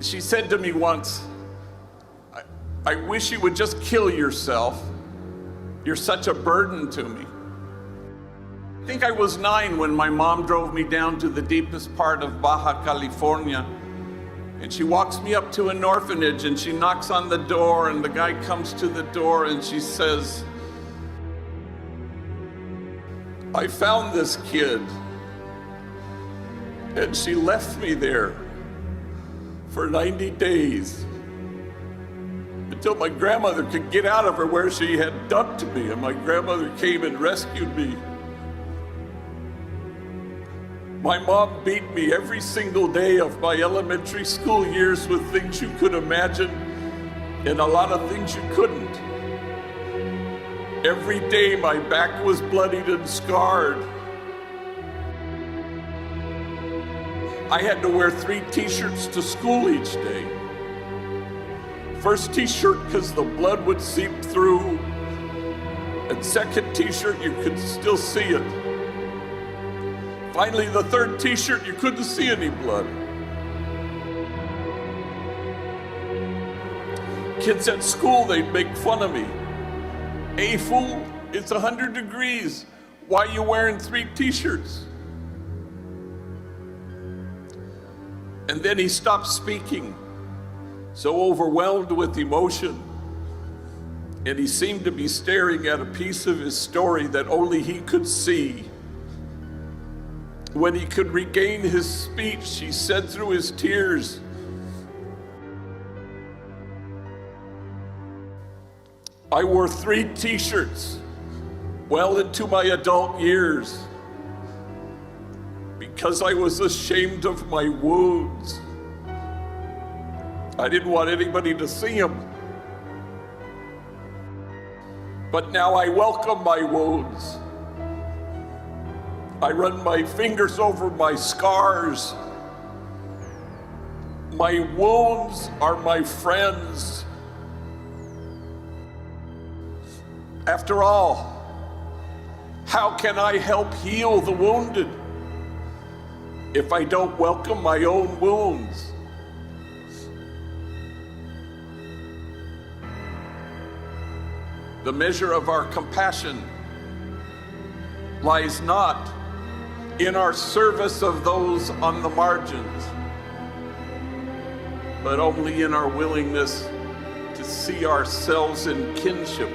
She said to me once, I wish you would just kill yourself. You're such a burden to me. I think I was 9 when my mom drove me down to the deepest part of Baja California. And she walks me up to an orphanage and she knocks on the door, and the guy comes to the door and she says, I found this kid. And she left me there for 90 days until my grandmother could get out of her where she had dumped me, and my grandmother came and rescued me. My mom beat me every single day of my elementary school years with things you could imagine and a lot of things you couldn't. Every day my back was bloodied and scarred. I had to wear 3 t-shirts to school each day. First t-shirt because the blood would seep through, and second t-shirt you could still see it. Finally, the third t-shirt, you couldn't see any blood. Kids at school, they'd make fun of me. Hey fool, it's 100 degrees. Why are you wearing 3 t-shirts? And then he stopped speaking, so overwhelmed with emotion. And he seemed to be staring at a piece of his story that only he could see. When he could regain his speech, he said through his tears, I wore 3 t-shirts well into my adult years because I was ashamed of my wounds. I didn't want anybody to see them. But now I welcome my wounds. I run my fingers over my scars. My wounds are my friends. After all, how can I help heal the wounded if I don't welcome my own wounds? The measure of our compassion lies not in our service of those on the margins, but only in our willingness to see ourselves in kinship